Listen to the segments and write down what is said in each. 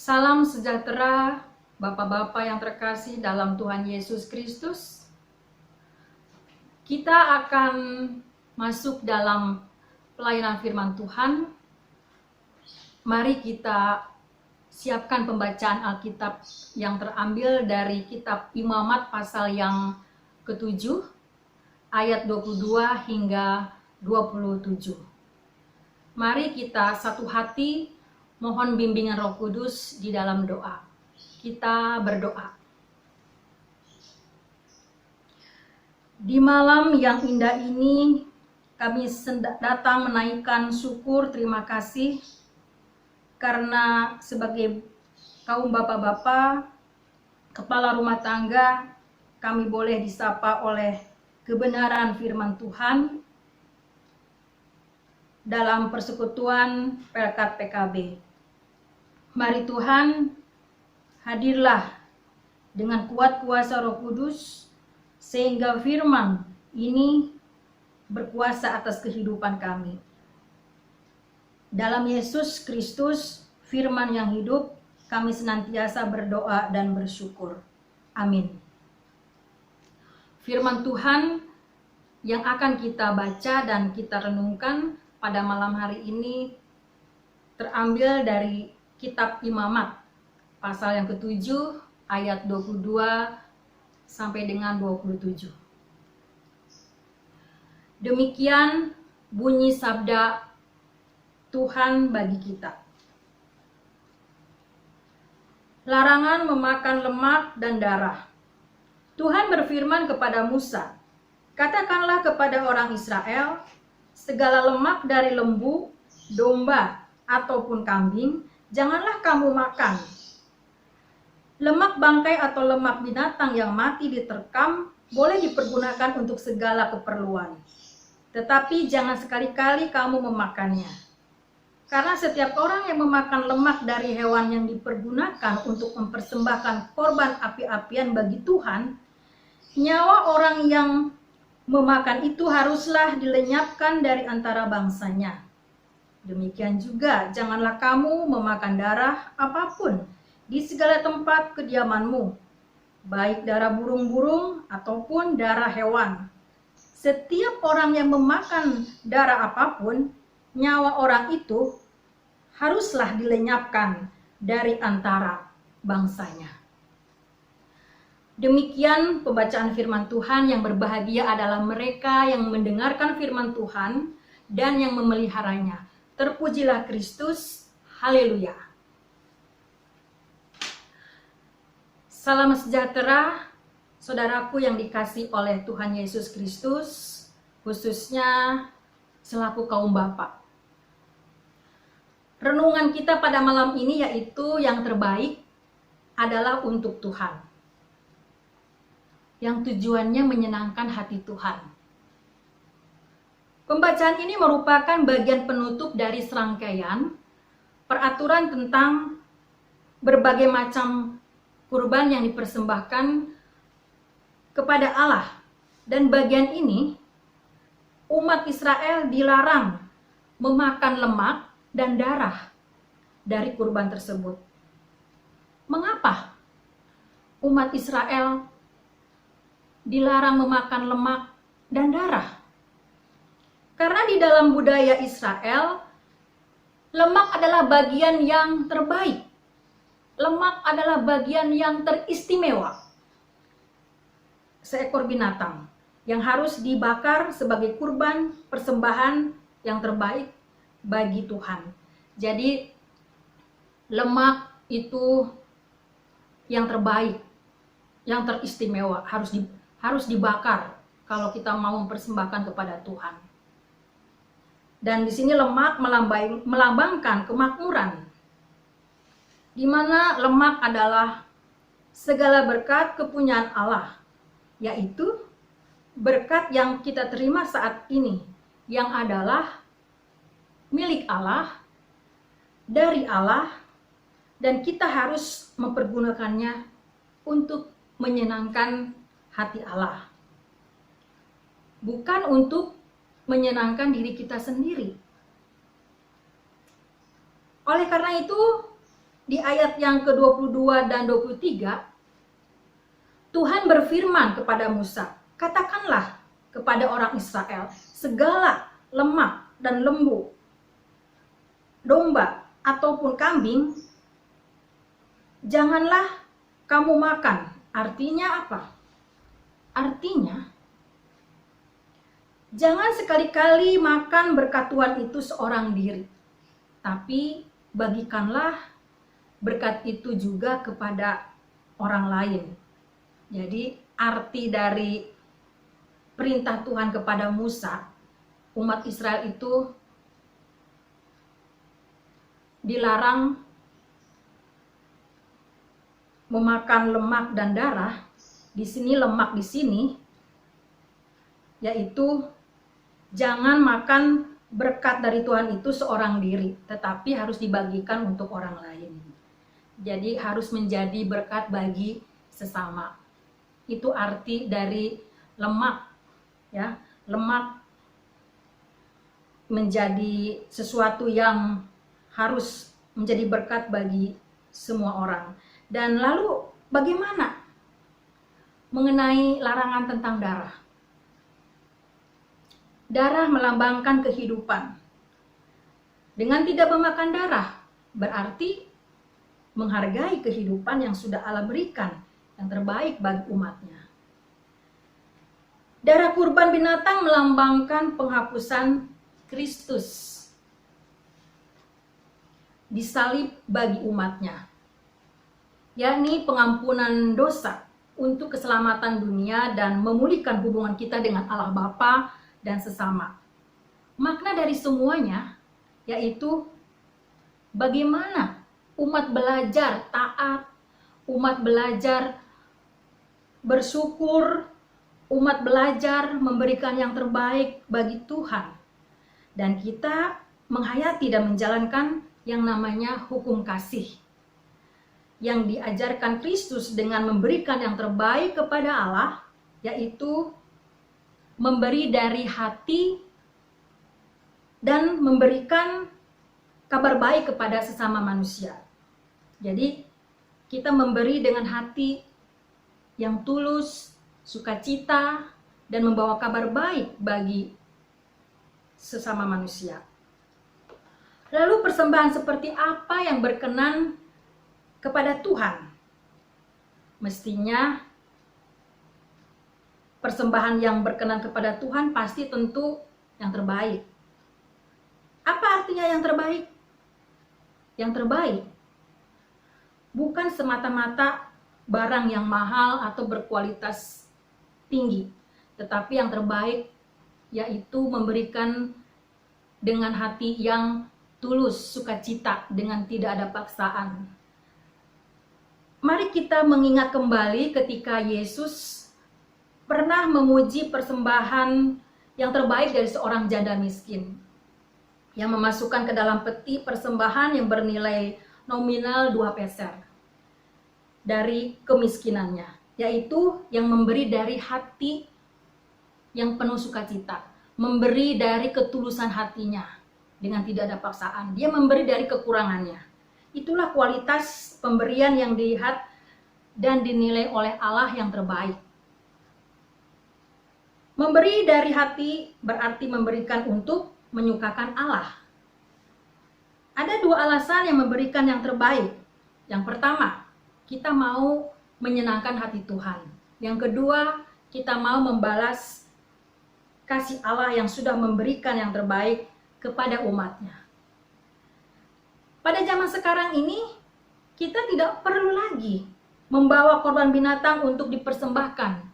Salam sejahtera Bapak-bapak yang terkasih dalam Tuhan Yesus Kristus. Kita akan masuk dalam pelayanan firman Tuhan. Mari kita siapkan pembacaan Alkitab yang terambil dari kitab Imamat pasal yang ke-7 ayat 22 hingga 27. Mari kita satu hati mohon bimbingan Roh Kudus di dalam doa. Kita berdoa. Di malam yang indah ini, kami datang menaikkan syukur terima kasih karena sebagai kaum bapak-bapak, kepala rumah tangga, kami boleh disapa oleh kebenaran firman Tuhan dalam persekutuan Pelkat PKB. Mari Tuhan, hadirlah dengan kuat kuasa Roh Kudus, sehingga firman ini berkuasa atas kehidupan kami. Dalam Yesus Kristus, firman yang hidup, kami senantiasa berdoa dan bersyukur. Amin. Firman Tuhan yang akan kita baca dan kita renungkan pada malam hari ini terambil dari kitab Imamat pasal yang ke-7 ayat 22 sampai dengan 27. Demikian bunyi sabda Tuhan bagi kita. Larangan memakan lemak dan darah. Tuhan berfirman kepada Musa, "Katakanlah kepada orang Israel, segala lemak dari lembu, domba, ataupun kambing, janganlah kamu makan. Lemak bangkai atau lemak binatang yang mati diterkam boleh dipergunakan untuk segala keperluan. Tetapi jangan sekali-kali kamu memakannya. Karena setiap orang yang memakan lemak dari hewan yang dipergunakan untuk mempersembahkan korban api-apian bagi Tuhan, nyawa orang yang memakan itu haruslah dilenyapkan dari antara bangsanya. Demikian juga janganlah kamu memakan darah apapun di segala tempat kediamanmu, baik darah burung-burung ataupun darah hewan. Setiap orang yang memakan darah apapun, nyawa orang itu haruslah dilenyapkan dari antara bangsanya." Demikian pembacaan firman Tuhan. Yang berbahagia adalah mereka yang mendengarkan firman Tuhan dan yang memeliharanya. Terpujilah Kristus. Haleluya. Salam sejahtera saudaraku yang dikasihi oleh Tuhan Yesus Kristus, khususnya selaku kaum bapak. Renungan kita pada malam ini yaitu yang terbaik adalah untuk Tuhan, yang tujuannya menyenangkan hati Tuhan. Pembacaan ini merupakan bagian penutup dari serangkaian peraturan tentang berbagai macam kurban yang dipersembahkan kepada Allah. Dan bagian ini, umat Israel dilarang memakan lemak dan darah dari kurban tersebut. Mengapa umat Israel dilarang memakan lemak dan darah? Karena di dalam budaya Israel, lemak adalah bagian yang terbaik. Lemak adalah bagian yang teristimewa. Seekor binatang yang harus dibakar sebagai kurban persembahan yang terbaik bagi Tuhan. Jadi lemak itu yang terbaik, yang teristimewa, harus dibakar kalau kita mau mempersembahkan kepada Tuhan. Dan di sini lemak melambangkan kemakmuran, di mana lemak adalah segala berkat kepunyaan Allah, yaitu berkat yang kita terima saat ini, yang adalah milik Allah, dari Allah, dan kita harus mempergunakannya untuk menyenangkan hati Allah. Bukan untuk menyenangkan diri kita sendiri. Oleh karena itu, di ayat yang ke-22 dan 23, Tuhan berfirman kepada Musa, "Katakanlah kepada orang Israel, segala lemak dan lembu, domba ataupun kambing, janganlah kamu makan." Artinya apa? Artinya, jangan sekali-kali makan berkat Tuhan itu seorang diri, tapi bagikanlah berkat itu juga kepada orang lain. Jadi arti dari perintah Tuhan kepada Musa, umat Israel itu dilarang memakan lemak dan darah. Di sini lemak di sini yaitu jangan makan berkat dari Tuhan itu seorang diri, tetapi harus dibagikan untuk orang lain. Jadi harus menjadi berkat bagi sesama. Itu arti dari lemak, ya. Lemak menjadi sesuatu yang harus menjadi berkat bagi semua orang. Dan lalu bagaimana mengenai larangan tentang darah? Darah melambangkan kehidupan. Dengan tidak memakan darah, berarti menghargai kehidupan yang sudah Allah berikan, yang terbaik bagi umatnya. Darah kurban binatang melambangkan penghapusan Kristus disalib bagi umatnya, yakni pengampunan dosa untuk keselamatan dunia dan memulihkan hubungan kita dengan Allah Bapa dan sesama. Makna dari semuanya yaitu bagaimana umat belajar taat, umat belajar bersyukur, umat belajar memberikan yang terbaik bagi Tuhan. Dan kita menghayati dan menjalankan yang namanya hukum kasih yang diajarkan Kristus dengan memberikan yang terbaik kepada Allah, yaitu memberi dari hati dan memberikan kabar baik kepada sesama manusia. Jadi kita memberi dengan hati yang tulus, sukacita, dan membawa kabar baik bagi sesama manusia. Lalu persembahan seperti apa yang berkenan kepada Tuhan? Mestinya persembahan yang berkenan kepada Tuhan pasti tentu yang terbaik. Apa artinya yang terbaik? Yang terbaik bukan semata-mata barang yang mahal atau berkualitas tinggi, tetapi yang terbaik yaitu memberikan dengan hati yang tulus, sukacita, dengan tidak ada paksaan. Mari kita mengingat kembali ketika Yesus pernah memuji persembahan yang terbaik dari seorang janda miskin, yang memasukkan ke dalam peti persembahan yang bernilai nominal 2 peser dari kemiskinannya, yaitu yang memberi dari hati yang penuh sukacita, memberi dari ketulusan hatinya dengan tidak ada paksaan. Dia memberi dari kekurangannya. Itulah kualitas pemberian yang dilihat dan dinilai oleh Allah yang terbaik. Memberi dari hati berarti memberikan untuk menyukakan Allah. Ada 2 alasan yang memberikan yang terbaik. Yang pertama, kita mau menyenangkan hati Tuhan. Yang kedua, kita mau membalas kasih Allah yang sudah memberikan yang terbaik kepada umatnya. Pada zaman sekarang ini, kita tidak perlu lagi membawa korban binatang untuk dipersembahkan.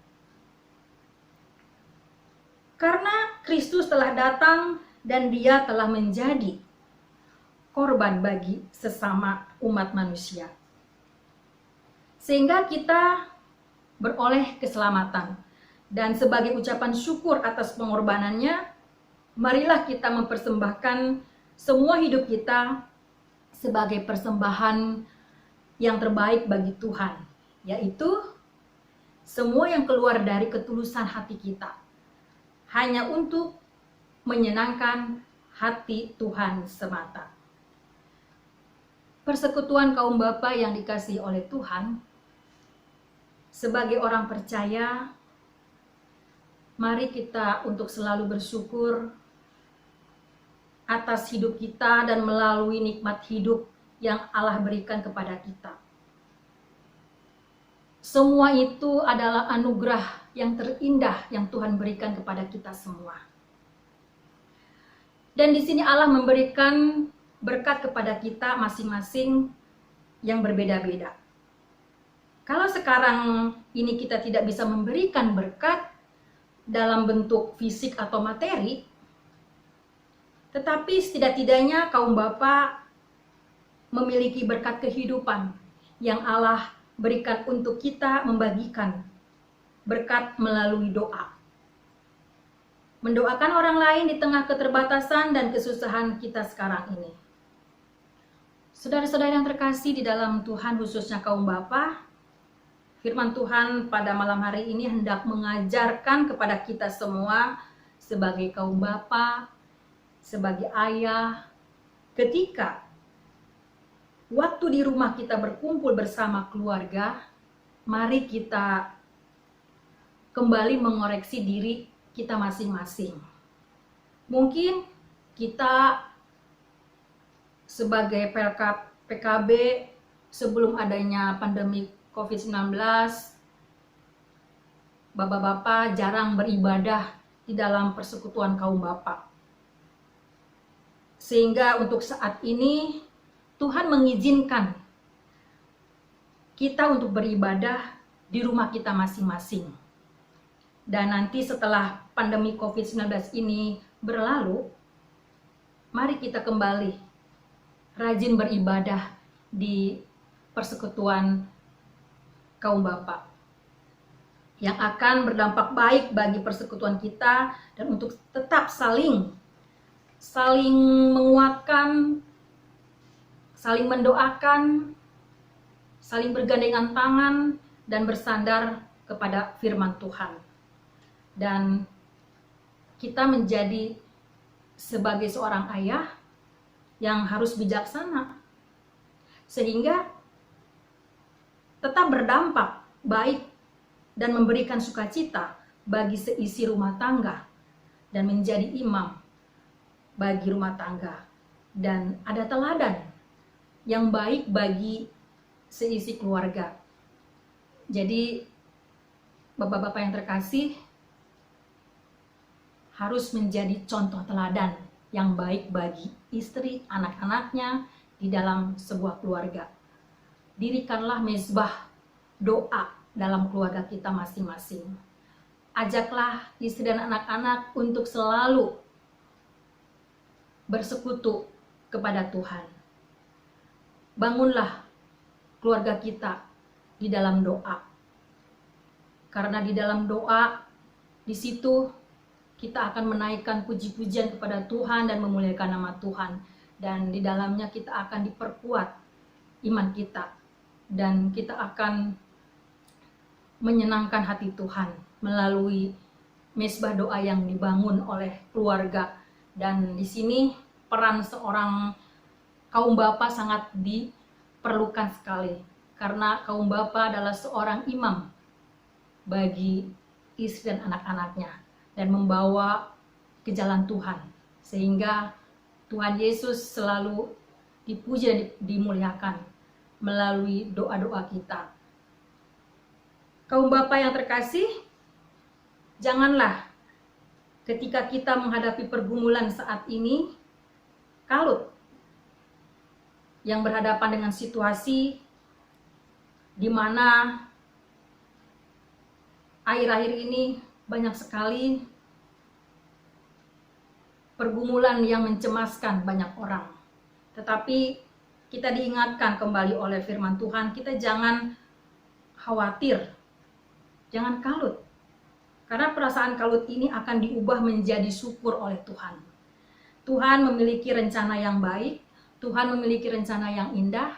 Karena Kristus telah datang dan Dia telah menjadi korban bagi sesama umat manusia. Sehingga kita beroleh keselamatan. Dan sebagai ucapan syukur atas pengorbanannya, marilah kita mempersembahkan semua hidup kita sebagai persembahan yang terbaik bagi Tuhan, yaitu semua yang keluar dari ketulusan hati kita, hanya untuk menyenangkan hati Tuhan semata. persekutuan kaum bapa yang dikasihi oleh Tuhan, sebagai orang percaya, mari kita untuk selalu bersyukur atas hidup kita dan melalui nikmat hidup yang Allah berikan kepada kita. Semua itu adalah anugerah yang terindah yang Tuhan berikan kepada kita semua. Dan di sini Allah memberikan berkat kepada kita masing-masing yang berbeda-beda. Kalau sekarang ini kita tidak bisa memberikan berkat dalam bentuk fisik atau materi, tetapi setidak-tidaknya kaum bapa memiliki berkat kehidupan yang Allah berikan untuk kita membagikan berkat melalui doa. Mendoakan orang lain di tengah keterbatasan dan kesusahan kita sekarang ini. Saudara-saudara yang terkasih di dalam Tuhan, khususnya kaum bapa, firman Tuhan pada malam hari ini hendak mengajarkan kepada kita semua sebagai kaum bapa, sebagai ayah, ketika waktu di rumah kita berkumpul bersama keluarga, mari kita kembali mengoreksi diri kita masing-masing. Mungkin kita sebagai PKB sebelum adanya pandemi COVID-19, bapak-bapak jarang beribadah di dalam persekutuan kaum bapa. Sehingga untuk saat ini Tuhan mengizinkan kita untuk beribadah di rumah kita masing-masing. Dan nanti setelah pandemi COVID-19 ini berlalu, mari kita kembali rajin beribadah di persekutuan kaum bapa yang akan berdampak baik bagi persekutuan kita dan untuk tetap saling menguatkan, saling mendoakan, saling bergandengan tangan dan bersandar kepada firman Tuhan. Dan kita menjadi sebagai seorang ayah yang harus bijaksana sehingga tetap berdampak baik dan memberikan sukacita bagi seisi rumah tangga dan menjadi imam bagi rumah tangga dan ada teladan yang baik bagi seisi keluarga. Jadi bapak-bapak yang terkasih harus menjadi contoh teladan yang baik bagi istri, anak-anaknya di dalam sebuah keluarga. Dirikanlah mezbah doa dalam keluarga kita masing-masing. Ajaklah istri dan anak-anak untuk selalu bersekutu kepada Tuhan. Bangunlah keluarga kita di dalam doa. Karena di dalam doa, di situ kita akan menaikkan puji-pujian kepada Tuhan dan memuliakan nama Tuhan. Dan di dalamnya kita akan diperkuat iman kita. Dan kita akan menyenangkan hati Tuhan melalui mezbah doa yang dibangun oleh keluarga. Dan di sini peran seorang kaum bapa sangat diperlukan sekali. Karena kaum bapa adalah seorang imam bagi istri dan anak-anaknya. Dan membawa ke jalan Tuhan. Sehingga Tuhan Yesus selalu dipuji dan dimuliakan melalui doa-doa kita. Kaum bapa yang terkasih, janganlah ketika kita menghadapi pergumulan saat ini, kalut. Yang berhadapan dengan situasi di mana akhir-akhir ini banyak sekali pergumulan yang mencemaskan banyak orang. Tetapi kita diingatkan kembali oleh firman Tuhan, kita jangan khawatir, jangan kalut. Karena perasaan kalut ini akan diubah menjadi syukur oleh Tuhan. Tuhan memiliki rencana yang baik, Tuhan memiliki rencana yang indah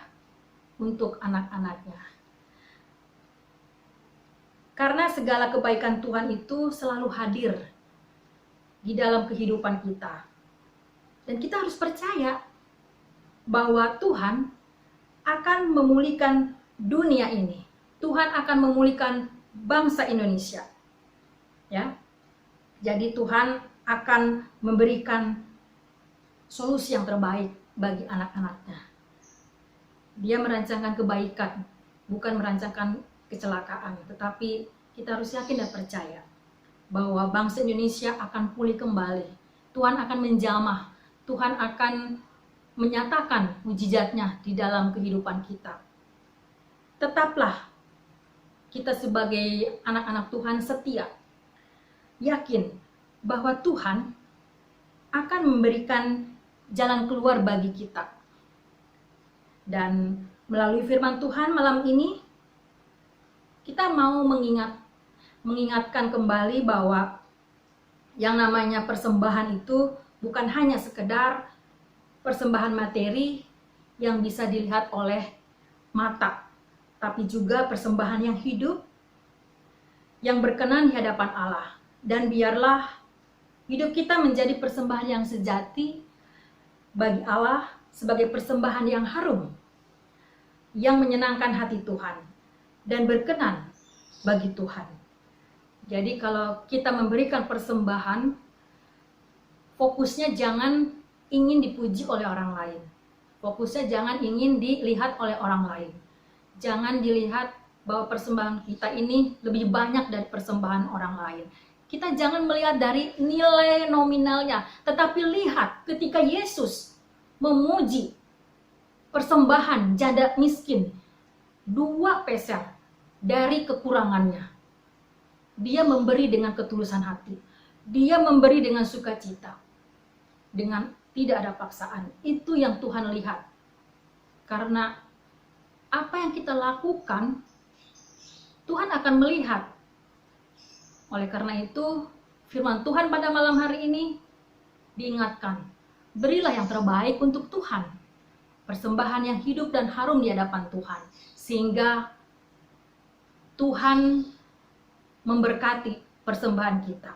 untuk anak-anaknya. Karena segala kebaikan Tuhan itu selalu hadir di dalam kehidupan kita. Dan kita harus percaya bahwa Tuhan akan memulihkan dunia ini. Tuhan akan memulihkan bangsa Indonesia. Ya. Jadi Tuhan akan memberikan solusi yang terbaik bagi anak-anaknya. Dia merancangkan kebaikan, bukan merancangkan kecelakaan, tetapi kita harus yakin dan percaya bahwa bangsa Indonesia akan pulih kembali. Tuhan akan menjamah, Tuhan akan menyatakan mujizatnya di dalam kehidupan kita. Tetaplah kita sebagai anak-anak Tuhan setia, yakin bahwa Tuhan akan memberikan jalan keluar bagi kita. Dan melalui firman Tuhan malam ini, kita mau mengingatkan kembali bahwa yang namanya persembahan itu bukan hanya sekedar persembahan materi yang bisa dilihat oleh mata, tapi juga persembahan yang hidup, yang berkenan di hadapan Allah. Dan biarlah hidup kita menjadi persembahan yang sejati bagi Allah, sebagai persembahan yang harum, yang menyenangkan hati Tuhan dan berkenan bagi Tuhan. Jadi kalau kita memberikan persembahan, fokusnya jangan ingin dipuji oleh orang lain. Fokusnya jangan ingin dilihat oleh orang lain. Jangan dilihat bahwa persembahan kita ini lebih banyak dari persembahan orang lain. Kita jangan melihat dari nilai nominalnya, tetapi lihat ketika Yesus memuji persembahan janda miskin 2 peser dari kekurangannya. Dia memberi dengan ketulusan hati. Dia memberi dengan sukacita. Dengan tidak ada paksaan. Itu yang Tuhan lihat. Karena apa yang kita lakukan, Tuhan akan melihat. Oleh karena itu, firman Tuhan pada malam hari ini diingatkan, berilah yang terbaik untuk Tuhan. Persembahan yang hidup dan harum di hadapan Tuhan. Sehingga Tuhan memberkati persembahan kita.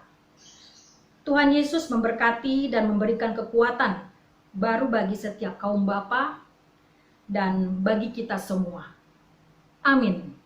Tuhan Yesus memberkati dan memberikan kekuatan baru bagi setiap kaum bapa dan bagi kita semua. Amin.